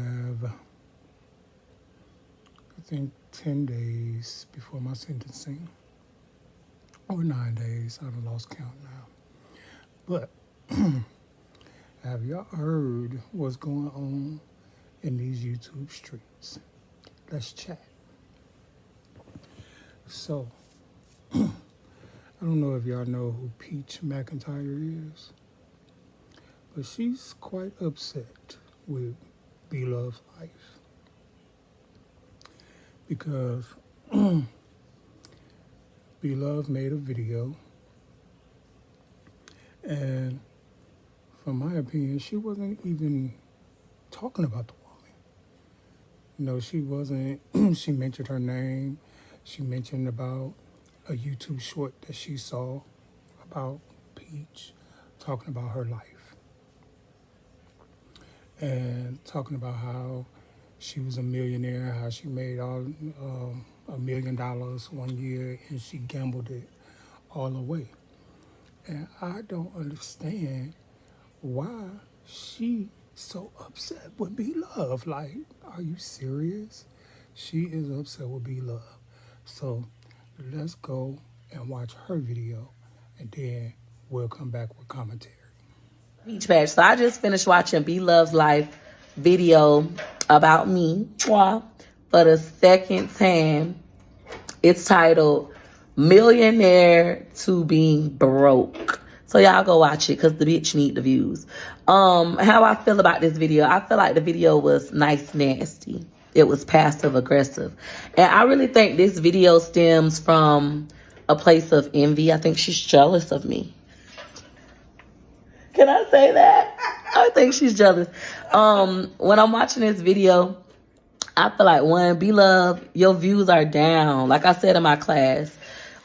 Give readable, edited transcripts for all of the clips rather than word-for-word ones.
have, I think, 10 days before my sentencing, or 9 days. I done lost count now. But have y'all heard what's going on in these YouTube streets? Let's chat. So, I don't know if y'all know who Peach McIntyre is, but she's quite upset with Blove's life because Blove made a video, and from my opinion, she wasn't even talking about the woman. You know, she wasn't, she mentioned her name. She mentioned about a YouTube short that she saw about Peach, talking about her life. And talking about how she was a millionaire, how she made $1 million 1 year, and she gambled it all away. And I don't understand why she so upset with Blove. Like, are you serious? She is upset with Blove. So let's go and watch her video, and then we'll come back with commentary. Peach Patch. So I just finished watching Blove's life video about me for the second time. It's titled Millionaire to Being Broke. So y'all go watch it because the bitch need the views. How I feel about this video. I feel like the video was nice nasty. It was passive aggressive. And I really think this video stems from a place of envy. I think she's jealous of me. Can I say that? I think she's jealous. When I'm watching this video, I feel like, one, Blove, your views are down. Like I said in my class,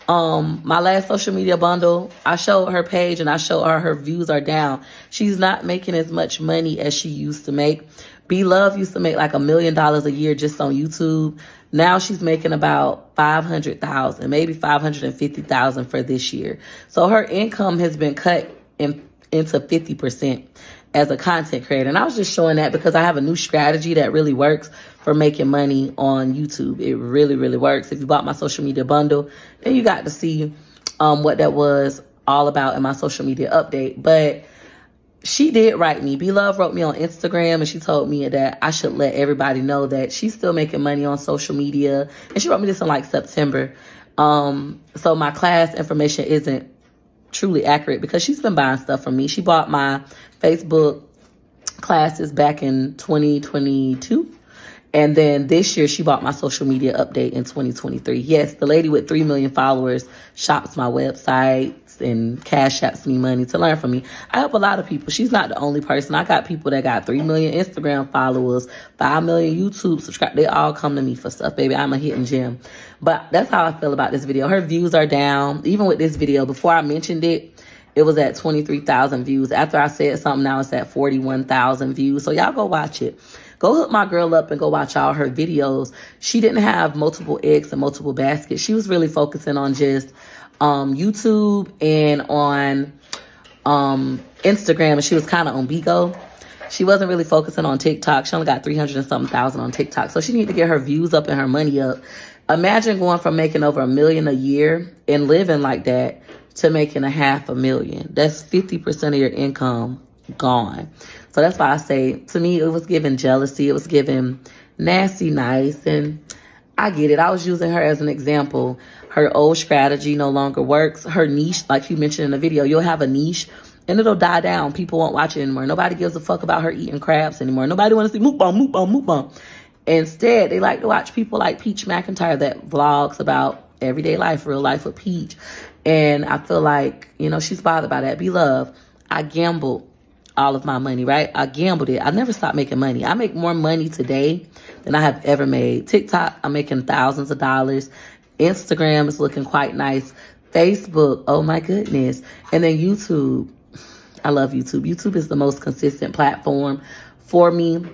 my last social media bundle, I showed her page and I showed her views are down. She's not making as much money as she used to make. Blove used to make like $1 million a year just on YouTube. Now she's making about $500,000, maybe $550,000 for this year. So her income has been cut into 50% as a content creator. And I was just showing that because I have a new strategy that really works for making money on YouTube. It really, really works. If you bought my social media bundle, then you got to see what that was all about in my social media update. But she did write me. Blove wrote me on Instagram, and she told me that I should let everybody know that she's still making money on social media. And she wrote me this in like September. So my class information isn't truly accurate because she's been buying stuff from me. She bought my Facebook classes back in 2022. And then this year, she bought my social media update in 2023. Yes, the lady with 3 million followers shops my websites and cash apps me money to learn from me. I help a lot of people. She's not the only person. I got people that got 3 million Instagram followers, 5 million YouTube subscribers. They all come to me for stuff, baby. I'm a hidden gem. But that's how I feel about this video. Her views are down. Even with this video, before I mentioned it, it was at 23,000 views. After I said something, now it's at 41,000 views. So y'all go watch it. Go hook my girl up and go watch all her videos. She didn't have multiple eggs and multiple baskets. She was really focusing on just YouTube and on Instagram, and she was kind of on Bigo. She wasn't really focusing on TikTok. She only got 300 and something thousand on TikTok. So she needed to get her views up and her money up. Imagine going from making over $1 million a year and living like that to making $500,000. That's 50% of your income gone. So that's why I say, to me, it was giving jealousy. It was giving nasty nice. And I get it. I was using her as an example. Her old strategy no longer works. Her niche, like you mentioned in the video, you'll have a niche and it'll die down. People won't watch it anymore. Nobody gives a fuck about her eating crabs anymore. Nobody wants to see mukbang, mukbang, mukbang. Instead, they like to watch people like Peach McIntyre that vlogs about everyday life, real life with Peach. And I feel like, you know, she's bothered by that. Blove, I gambled all of my money, right? I gambled it. I never stopped making money. I make more money today than I have ever made. TikTok, I'm making thousands of dollars. Instagram is looking quite nice. Facebook, oh my goodness. And then YouTube. I love YouTube. YouTube is the most consistent platform for me.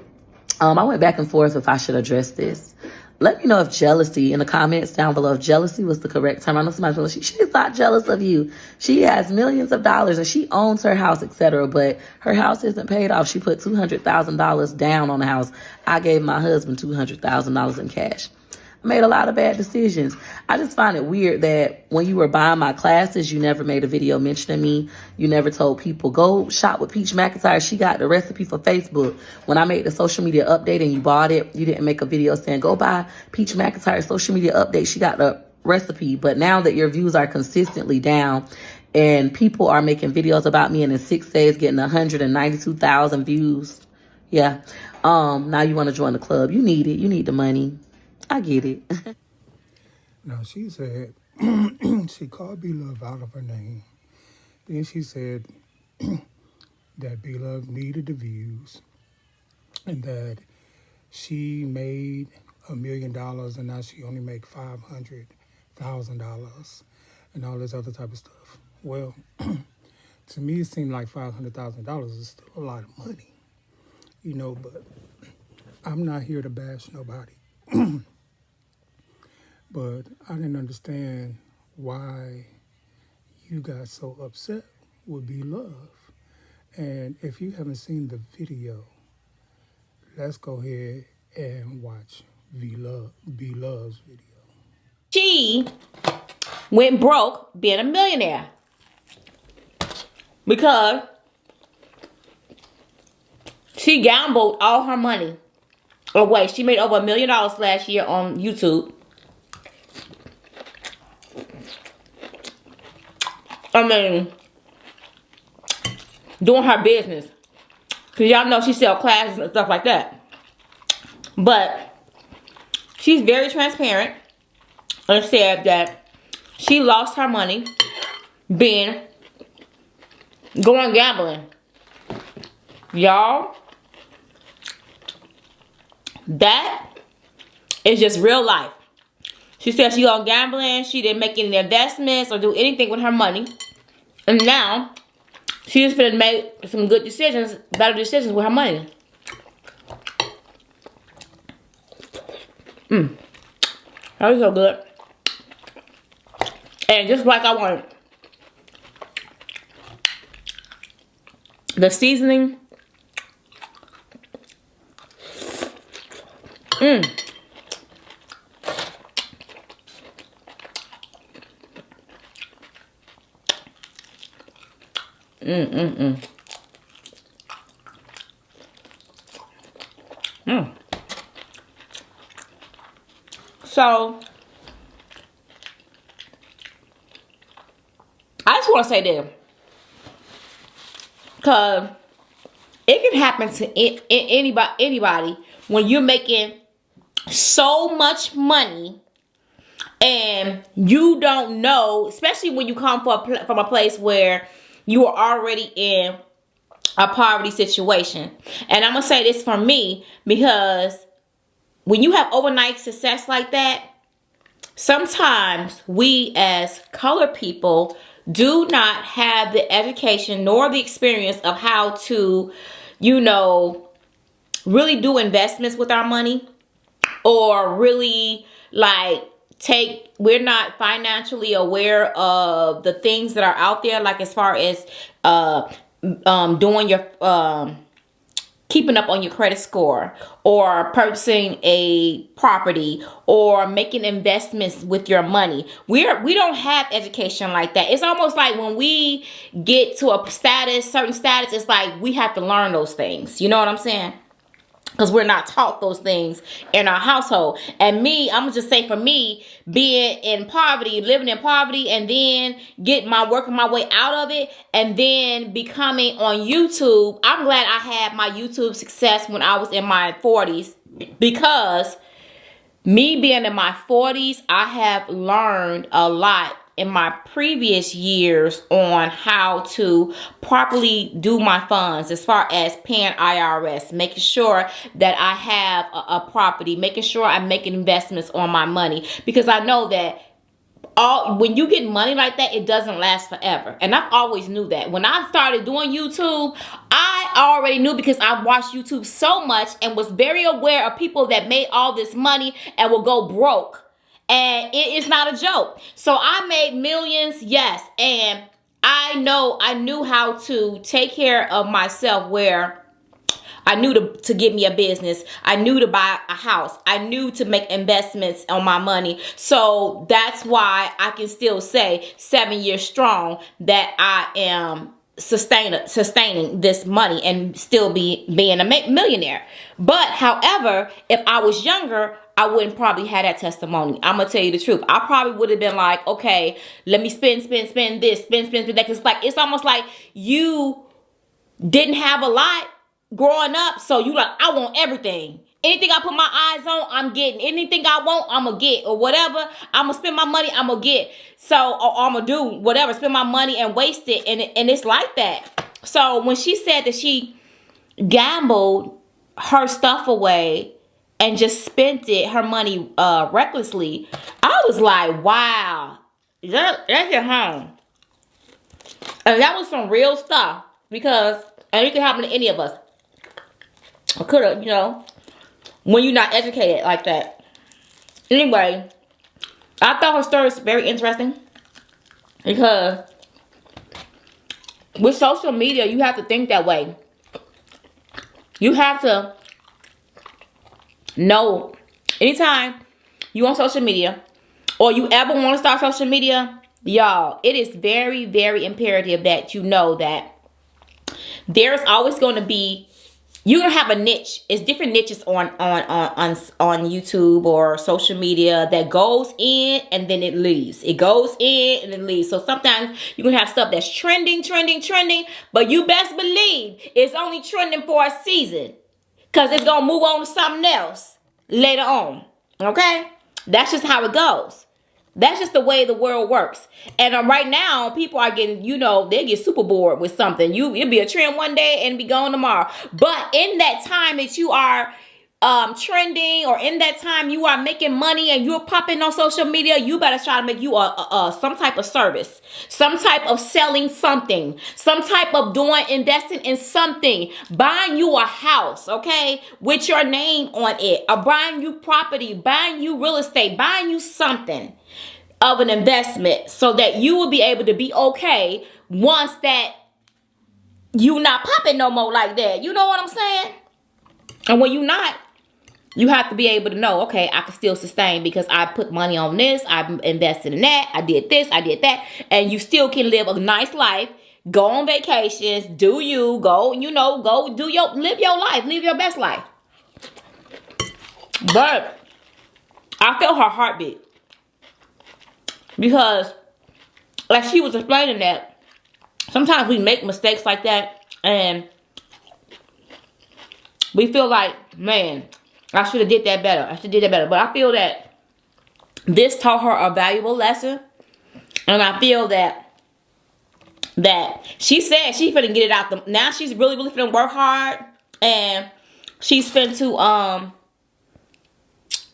I went back and forth if I should address this. Let me know if jealousy in the comments down below, if jealousy was the correct term. I know somebody's like, she's not jealous of you. She has millions of dollars and she owns her house, etc. But her house isn't paid off. She put $200,000 down on the house. I gave my husband $200,000 in cash. I made a lot of bad decisions. I just find it weird that when you were buying my classes, you never made a video mentioning me. You never told people, go shop with Peach McIntyre. She got the recipe for Facebook. When I made the social media update and you bought it, you didn't make a video saying, go buy Peach McIntyre's social media update. She got the recipe. But now that your views are consistently down and people are making videos about me and in 6 days getting 192,000 views. Yeah. Now you want to join the club. You need it. You need the money. I get it. Now, she said, she called Blove out of her name. Then she said that Blove needed the views and that she made $1 million and now she only make $500,000 and all this other type of stuff. Well, to me, it seemed like $500,000 is still a lot of money, you know, but I'm not here to bash nobody. But I didn't understand why you got so upset with Blove. And if you haven't seen the video, let's go ahead and watch Blove's video. She went broke being a millionaire because she gambled all her money away. She made over $1 million last year on YouTube. I mean, doing her business. Because y'all know she sells classes and stuff like that. But she's very transparent and said that she lost her money going gambling. Y'all, that is just real life. She said she gone gambling. She didn't make any investments or do anything with her money. And now, she's finna make some good decisions, better decisions with her money. That was so good. And just like I wanted. The seasoning. So, I just want to say this. Because it can happen to anybody when you're making so much money and you don't know, especially when you come from a place where you are already in a poverty situation. And I'm going to say this for me, because when you have overnight success like that, sometimes we as colored people do not have the education nor the experience of how to, you know, really do investments with our money, or really we're not financially aware of the things that are out there, like as far as doing your keeping up on your credit score, or purchasing a property, or making investments with your money. We don't have education like that. It's almost like when we get to a certain status, it's like we have to learn those things. You know what I'm saying? Because we're not taught those things in our household. And me, I'm just say for me, being in poverty, living in poverty, and then working my way out of it, and then becoming on YouTube. I'm glad I had my YouTube success when I was in my 40s, because me being in my 40s, I have learned a lot in my previous years on how to properly do my funds, as far as paying IRS, making sure that I have a property, making sure I'm making investments on my money, because I know that when you get money like that, it doesn't last forever. And I've always knew that. When I started doing YouTube, I already knew because I watched YouTube so much and was very aware of people that made all this money and will go broke. And it is not a joke. So I made millions, yes. And I knew how to take care of myself, where I knew to get me a business. I knew to buy a house. I knew to make investments on my money. So that's why I can still say 7 years strong that I am sustaining this money and still being a millionaire. But however, if I was younger, I wouldn't probably have that testimony. I'm gonna tell you the truth. I probably would have been like, okay, let me spend this, spend that. Cause it's almost like you didn't have a lot growing up, so you like, I want everything. Anything I put my eyes on, I'm getting. Anything I want, I'm gonna get. Or whatever, I'm gonna spend my money, I'm gonna get. So, or I'm gonna do whatever, spend my money and waste it. And it's like that. So when she said that she gambled her stuff away and just spent her money recklessly, I was like, wow, that's your home. And that was some real stuff, because, and it can happen to any of us. I could have, when you're not educated like that. Anyway, I thought her story was very interesting, because with social media, you have to think that way. You have to know, anytime you on social media, or you ever want to start social media, y'all, it is very, very imperative that you know that there's always going to be, you're gonna have a niche. It's different niches on YouTube or social media that goes in and then it leaves. It goes in and then leaves. So sometimes you're gonna have stuff that's trending, but you best believe it's only trending for a season, because it's gonna move on to something else later on. Okay? That's just how it goes. That's just the way the world works. And right now, people are getting, they get super bored with something. It'll be a trend one day and be gone tomorrow. But in that time that you are trending, or in that time you are making money and you're popping on social media, you better try to make you some type of service, some type of selling something, some type of investing in something, buying you a house, okay, with your name on it, or buying you property, buying you real estate, buying you something of an investment, so that you will be able to be okay once that you not popping no more like that. You know what I'm saying? And when you not, you have to be able to know, okay, I can still sustain because I put money on this, I invested in that, I did this, I did that, and you still can live a nice life, go on vacations, live your life, live your best life. But I felt her heartbeat, because like she was explaining that sometimes we make mistakes like that and we feel like, man, I should have did that better. But I feel that this taught her a valuable lesson. And I feel that she said she's finna get it out. Now she's really, really finna work hard. And she's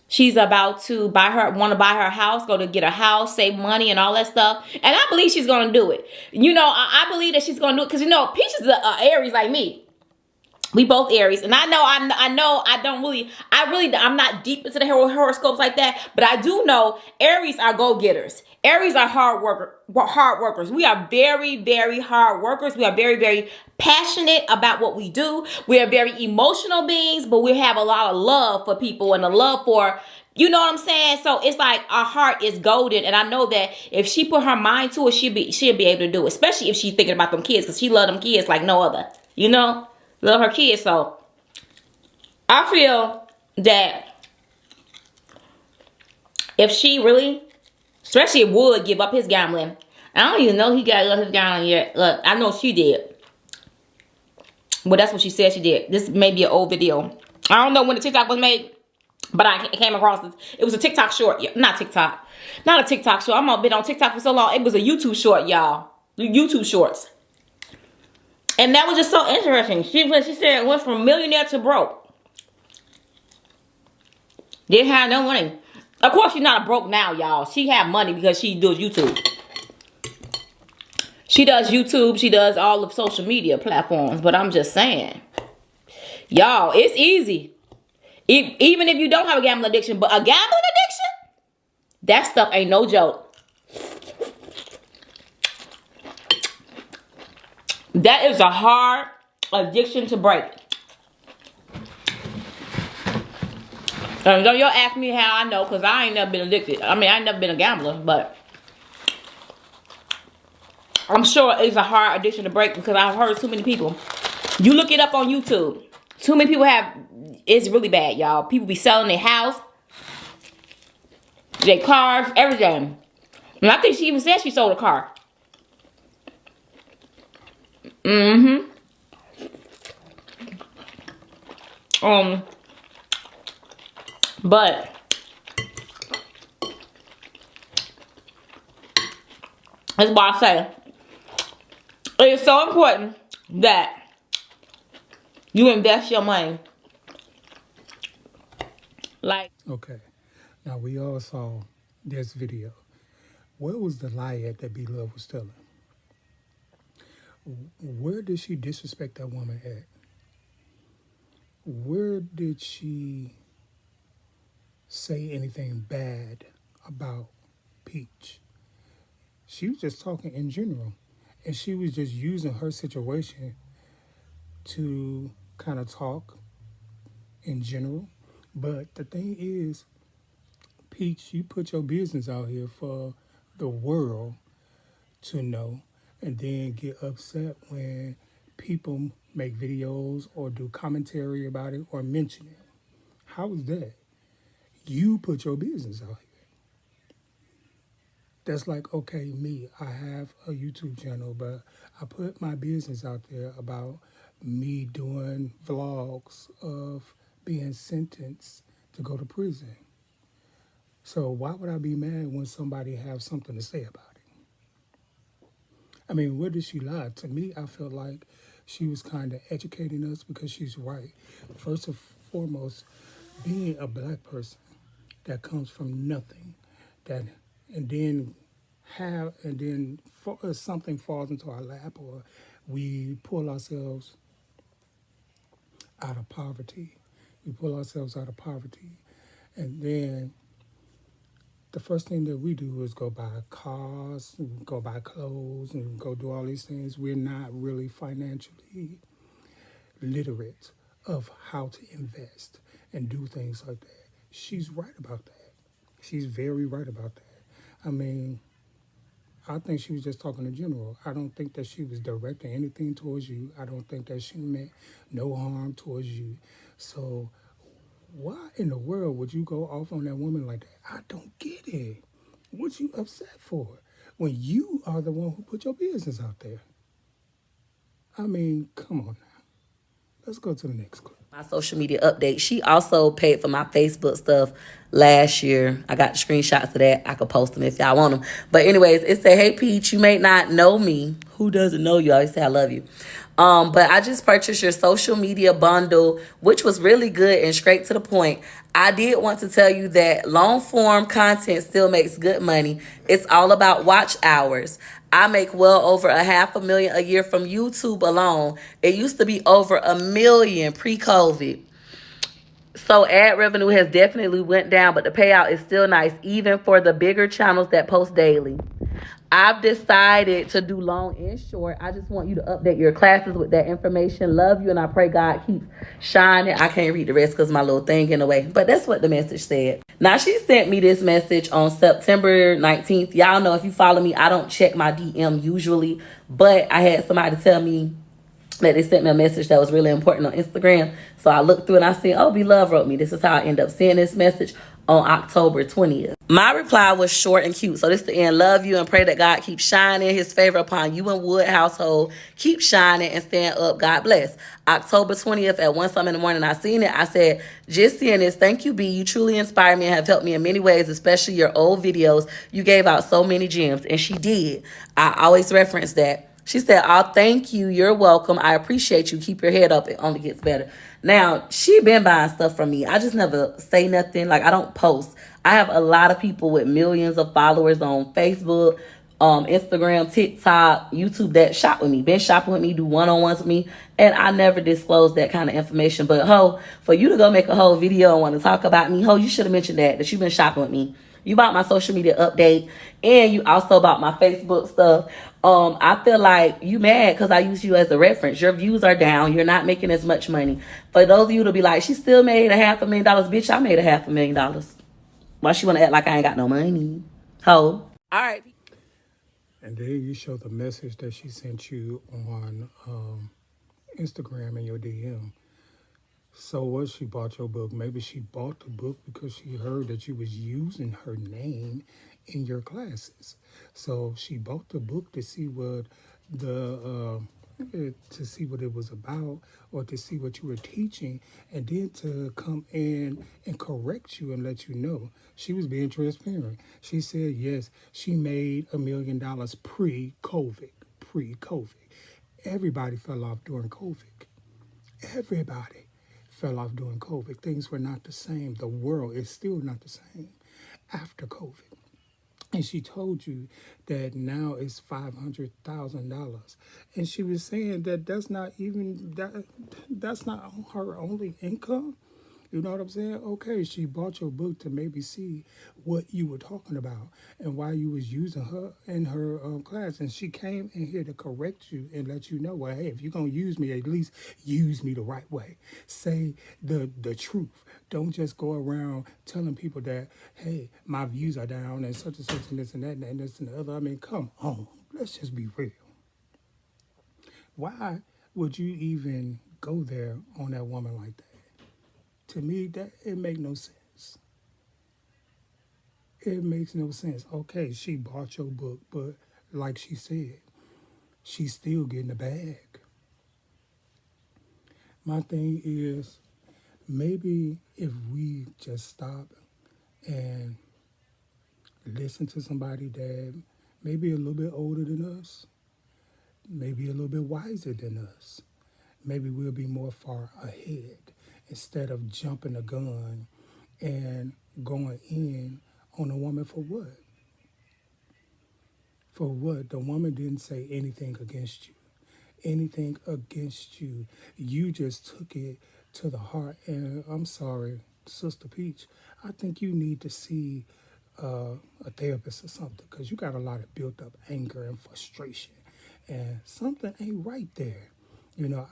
she's about to want to buy her house, go to get a house, save money and all that stuff. And I believe she's going to do it. I believe that she's going to do it because, Peach is a Aries like me. We both Aries. And I'm not deep into the horoscopes like that. But I do know Aries are go-getters. Aries are hard workers. We are very, very hard workers. We are very, very passionate about what we do. We are very emotional beings, but we have a lot of love for people and a love for, you know what I'm saying? So it's like our heart is golden. And I know that if she put her mind to it, she'll be able to do it. Especially if she's thinking about them kids, because she love them kids like no other. Love her kids. So I feel that if she really, especially if Wood give up his gambling, I don't even know he got up his gambling yet. Look, I know she did. But that's what she said she did. This may be an old video. I don't know when the TikTok was made, but I came across it. It was a TikTok short. Not TikTok. Not a TikTok short. I've been on TikTok for so long. It was a YouTube short, y'all. YouTube shorts. And that was just so interesting. She said it went from millionaire to broke. Didn't have no money. Of course, she's not broke now, y'all. She have money because she does YouTube. She does YouTube. She does all of social media platforms. But I'm just saying, y'all, it's easy. Even if you don't have a gambling addiction, but a gambling addiction, that stuff ain't no joke. That is a hard addiction to break. And don't y'all ask me how I know, because I ain't never been addicted. I mean, I ain't never been a gambler, but I'm sure it's a hard addiction to break because I've heard too many people. You look it up on YouTube. Too many people have, it's really bad, y'all. People be selling their house, their cars, everything. And I think she even said she sold a car. But that's why I say it's so important that you invest your money. Like, Okay. Now, we all saw this video. Where was the lie at that Blove was telling? Where did she disrespect that woman at? Where did she say anything bad about Peach? She was just talking in general. And she was just using her situation to kind of talk in general. But the thing is, Peach, you put your business out here for the world to know, and then get upset when people make videos or do commentary about it or mention it. How is that? You put your business out here. That's like, okay, me, I have a YouTube channel, but I put my business out there about me doing vlogs of being sentenced to go to prison. So why would I be mad when somebody has something to say about it? I mean, where did she lie? To me, I felt like she was kind of educating us because she's right. First and foremost, being a black person that comes from nothing, that and then something falls into our lap, or we pull ourselves out of poverty. We pull ourselves out of poverty, and then the first thing that we do is go buy cars, and go buy clothes, and go do all these things. We're not really financially literate of how to invest and do things like that. She's right about that. She's very right about that. I mean, I think she was just talking in general. I don't think that she was directing anything towards you. I don't think that she meant no harm towards you. So why in the world would you go off on that woman like that? I don't get it. What you upset for? When you are the one who put your business out there. I mean, come on now. Let's go to the next clip. My social media update. She also paid for my Facebook stuff last year. I got screenshots of that. I could post them if y'all want them. But anyways, it said, "Hey Peach, you may not know me." Who doesn't know you? I always say I love you. But I just purchased your social media bundle, which was really good and straight to the point. I did want to tell you that long form content still makes good money. It's all about watch hours. I make well over $500,000 a year from YouTube alone. It used to be over $1 million pre-COVID. So ad revenue has definitely went down, but the payout is still nice, even for the bigger channels that post daily. I've decided to do long and short. I just want you to update your classes with that information. Love you, and I pray God keeps shining. I can't read the rest because my little thing in the way, but that's what the message said. Now, she sent me this message on September 19th. Y'all know, if you follow me, I don't check my DM usually, but I had somebody tell me that they sent me a message that was really important on Instagram. So I looked through it and I said, oh, Blove wrote me. This is how I end up seeing this message on October 20th. My reply was short and cute. So this is the end. Love you and pray that God keeps shining his favor upon you and Wood household. Keep shining and stand up. God bless. October 20th at 1 in the morning, I seen it. I said, just seeing this, thank you, B. You truly inspire me and have helped me in many ways, especially your old videos. You gave out so many gems. And she did. I always reference that. She said, "Oh, thank you. You're welcome. I appreciate you. Keep your head up. It only gets better." Now, she been buying stuff from me. I just never say nothing. Like, I don't post. I have a lot of people with millions of followers on Facebook, Instagram, TikTok, YouTube that shop with me. Been shopping with me, do one-on-ones with me. And I never disclose that kind of information. But, ho, for you to go make a whole video and want to talk about me, ho, you should have mentioned that you've been shopping with me. You bought my social media update, and you also bought my Facebook stuff. I feel like you mad because I use you as a reference. Your views are down. You're not making as much money. For those of you to be like, she still made $500,000. Bitch, I made $500,000. Why she want to act like I ain't got no money? Ho. All right. And then you show the message that she sent you on Instagram in your DM. So what? She bought your book. Maybe she bought the book because she heard that you was using her name in your classes. So she bought the book to see what to see what it was about, or to see what you were teaching, and then to come in and correct you and let you know. She was being transparent. She said yes, she made $1 million pre-COVID. Pre-COVID. Everybody fell off during COVID. Everybody fell off during COVID. Things were not the same. The world is still not the same after COVID. And she told you that now it's $500,000, and she was saying that that's not her only income. You know what I'm saying? Okay, she bought your book to maybe see what you were talking about and why you was using her in her class. And she came in here to correct you and let you know, well, hey, if you're going to use me, at least use me the right way. Say the truth. Don't just go around telling people that, hey, my views are down and such and this and that and this and the other. I mean, come on. Let's just be real. Why would you even go there on that woman like that? To me, that it makes no sense. It makes no sense. Okay, she bought your book, but like she said, she's still getting a bag. My thing is, maybe if we just stop and listen to somebody that maybe a little bit older than us, maybe a little bit wiser than us, maybe we'll be more far ahead instead of jumping the gun and going in on a woman for what? For what? The woman didn't say anything against you. Anything against you. You just took it to the heart. And I'm sorry, Sister Peach, I think you need to see a therapist or something, because you got a lot of built up anger and frustration. And something ain't right there. You know,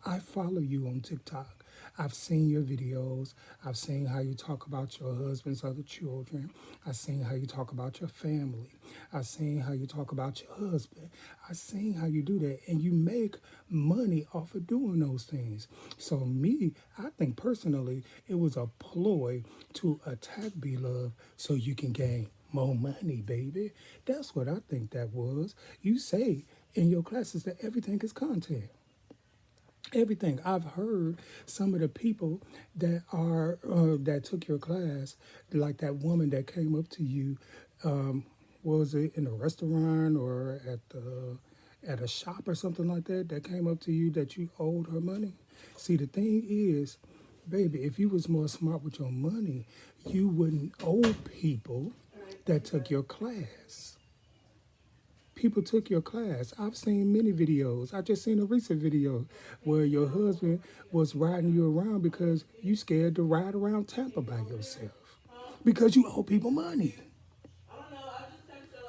I follow you on TikTok. I've seen your videos. I've seen how you talk about your husband's other children. I've seen how you talk about your family. I've seen how you talk about your husband. I've seen how you do that. And you make money off of doing those things. So me, I think personally, it was a ploy to attack Blove so you can gain more money, baby. That's what I think that was. You say in your classes that everything is content. Everything. I've heard some of the people that are that took your class, like that woman that came up to you, was it in a restaurant or at a shop or something like that, that came up to you that you owed her money. See, the thing is, baby, if you was more smart with your money, you wouldn't owe people that took your class. People took your class. I've seen many videos. I just seen a recent video where your husband was riding you around because you scared to ride around Tampa by yourself because you owe people money.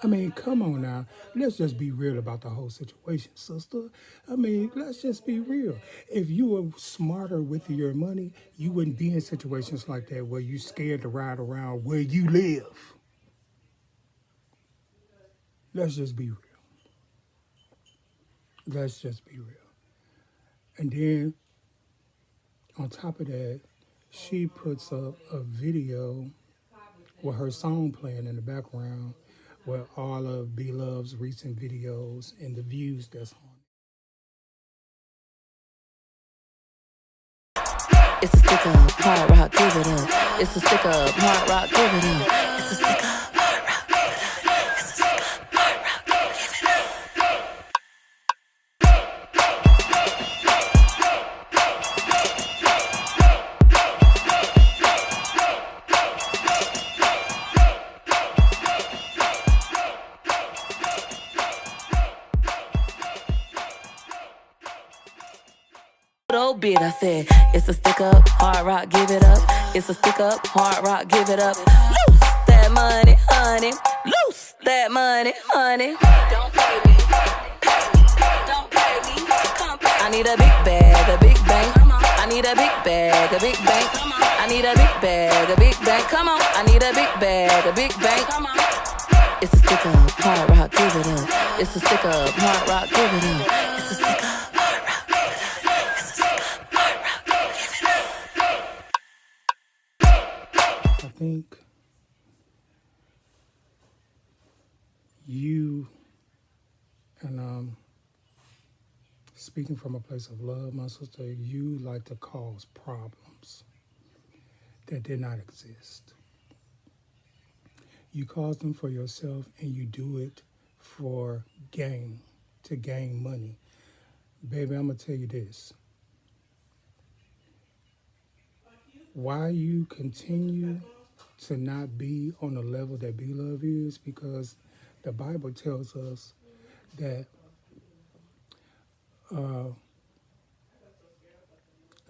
I mean, come on now. Let's just be real about the whole situation, sister. I mean, let's just be real. If you were smarter with your money, you wouldn't be in situations like that where you scared to ride around where you live. Let's just be real. Let's just be real. And then, on top of that, she puts up a video with her song playing in the background with all of Blove's recent videos and the views that's on. It's a stick up, hard rock, give it up. It's a stick up, hard rock, give it up. It's a stick up, hard rock, give it up. It's a stick up, hard rock, give it up. whole bit. I said, it's a stick up, hard rock, give it up. It's a stick up, hard rock, give it up. Loose that money, honey. Loose that money, honey. Don't play me. Don't play me. Come play. I need a big bag, a big bank. I need a big bag, a big bank. I need a big bag, a big bank. Come on. I need a big bag, a big bank. Come on. It's a stick up, hard rock, give it up. It's a stick up, hard rock, give it up. It's a stick up, hard rock, give it up. It's a stick up, hard rock, give it up. I think you, and speaking from a place of love, my sister, you like to cause problems that did not exist. You cause them for yourself, and you do it for gain, to gain money. Baby, I'm going to tell you this. Why you continue to not be on the level that Blove is, because the Bible tells us that the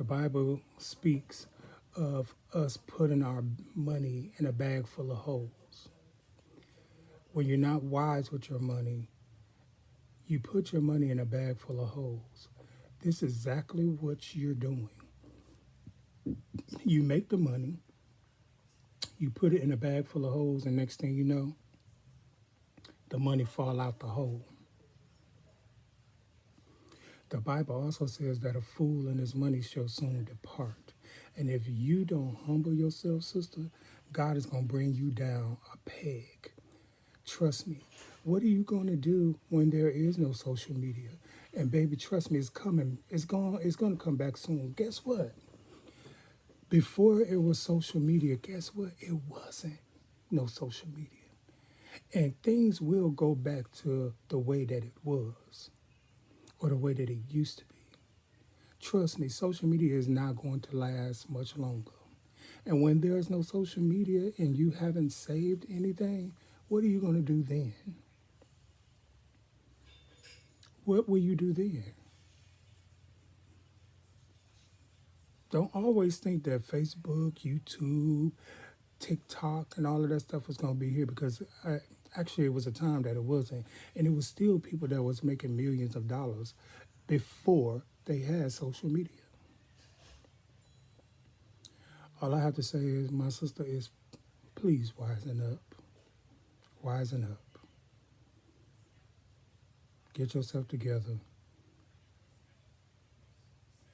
Bible speaks of us putting our money in a bag full of holes. When you're not wise with your money, you put your money in a bag full of holes. This is exactly what you're doing. You make the money, you put it in a bag full of holes, and next thing you know, the money fall out the hole. The Bible also says that a fool and his money shall soon depart. And if you don't humble yourself, sister, God is going to bring you down a peg. Trust me. What are you going to do when there is no social media? And baby, trust me, it's coming. It's going to come back soon. Guess what? Before it was social media, guess what? It wasn't no social media. And things will go back to the way that it was, or the way that it used to be. Trust me, social media is not going to last much longer. And when there's no social media and you haven't saved anything, what are you going to do then? What will you do then? Don't always think that Facebook, YouTube, TikTok, and all of that stuff was going to be here, because actually it was a time that it wasn't. And it was still people that was making millions of dollars before they had social media. All I have to say is, my sister, is please wisen up. Wisen up. Get yourself together.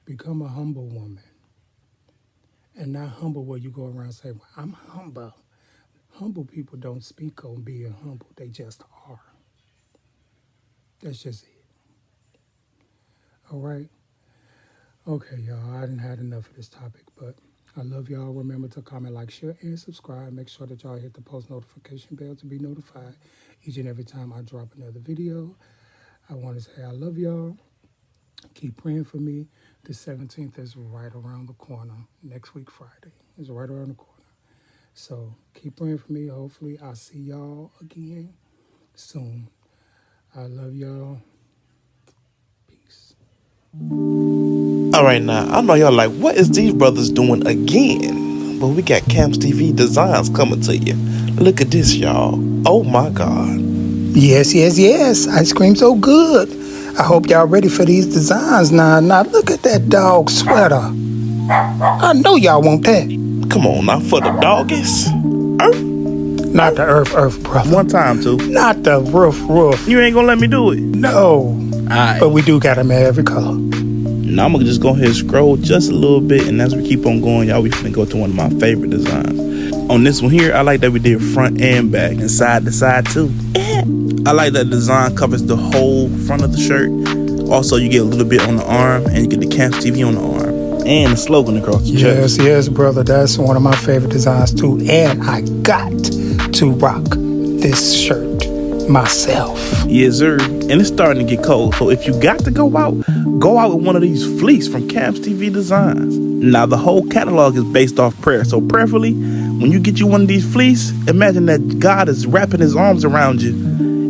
Become a humble woman. And not humble where you go around and say, well, I'm humble. Humble people don't speak on being humble. They just are. That's just it. All right? Okay, y'all. I done had enough of this topic, but I love y'all. Remember to comment, like, share, and subscribe. Make sure that y'all hit the post notification bell to be notified each and every time I drop another video. I want to say I love y'all. Keep praying for me. The 17th is right around the corner. Next week, Friday, is right around the corner. So keep praying for me. Hopefully I'll see y'all again soon. I love y'all. Peace. All right, now, I know y'all like, what is these brothers doing again? But we got Camstv designs coming to you. Look at this, y'all. Oh, my God. Yes. Ice cream so good. I hope y'all ready for these designs now. Now, look at that dog sweater. I know y'all want that. Come on, now, for the doggies. Earth. Not the earth, brother. One time, too. Not the roof. You ain't gonna let me do it? No. Alright. But we do got them in every color. Now, I'm gonna just go ahead and scroll just a little bit, and as we keep on going, y'all, we finna go to one of my favorite designs. On this one here, I like that we did front and back, and side to side, too. I like that design covers the whole front of the shirt. Also, you get a little bit on the arm, and you get the Camstv on the arm, and the slogan across the chest. Yes, brother. That's one of my favorite designs, too. And I got to rock this shirt myself. Yes, sir. And it's starting to get cold, so if you got to go out with one of these fleece from Camstv Designs. Now, the whole catalog is based off prayer, so prayerfully, when you get you one of these fleece, imagine that God is wrapping his arms around you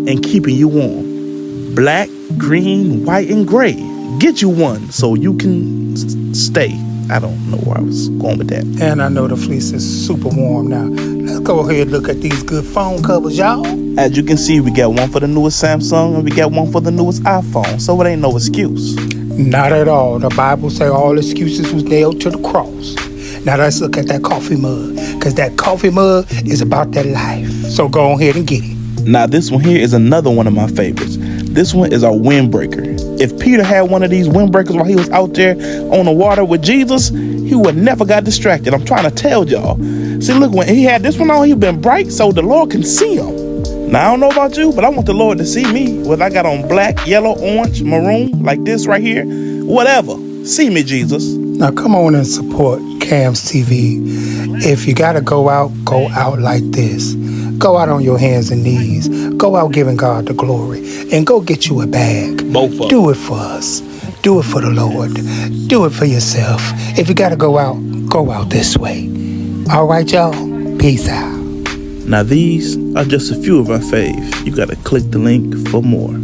and keeping you warm. Black, green, white, and gray. Get you one so you can stay. I don't know where I was going with that. And I know the fleece is super warm now. Let's go ahead and look at these good phone covers, y'all. As you can see, we got one for the newest Samsung and we got one for the newest iPhone. So it ain't no excuse. Not at all. The Bible say all excuses was nailed to the cross. Now let's look at that coffee mug, because that coffee mug is about that life. So go ahead and get it. Now this one here is another one of my favorites. This one is our windbreaker. If Peter had one of these windbreakers while he was out there on the water with Jesus, he would never got distracted. I'm trying to tell y'all. See, look, when he had this one on, he been bright so the Lord can see him. Now, I don't know about you, but I want the Lord to see me. Whether I got on black, yellow, orange, maroon, like this right here, whatever. See me, Jesus. Now come on and support Camstv. If you gotta go out like this. Go out on your hands and knees. Go out giving God the glory. And go get you a bag. Both of them. Do it for us. Do it for the Lord. Do it for yourself. If you gotta go out this way. All right, y'all? Peace out. Now these are just a few of our faves. You gotta click the link for more.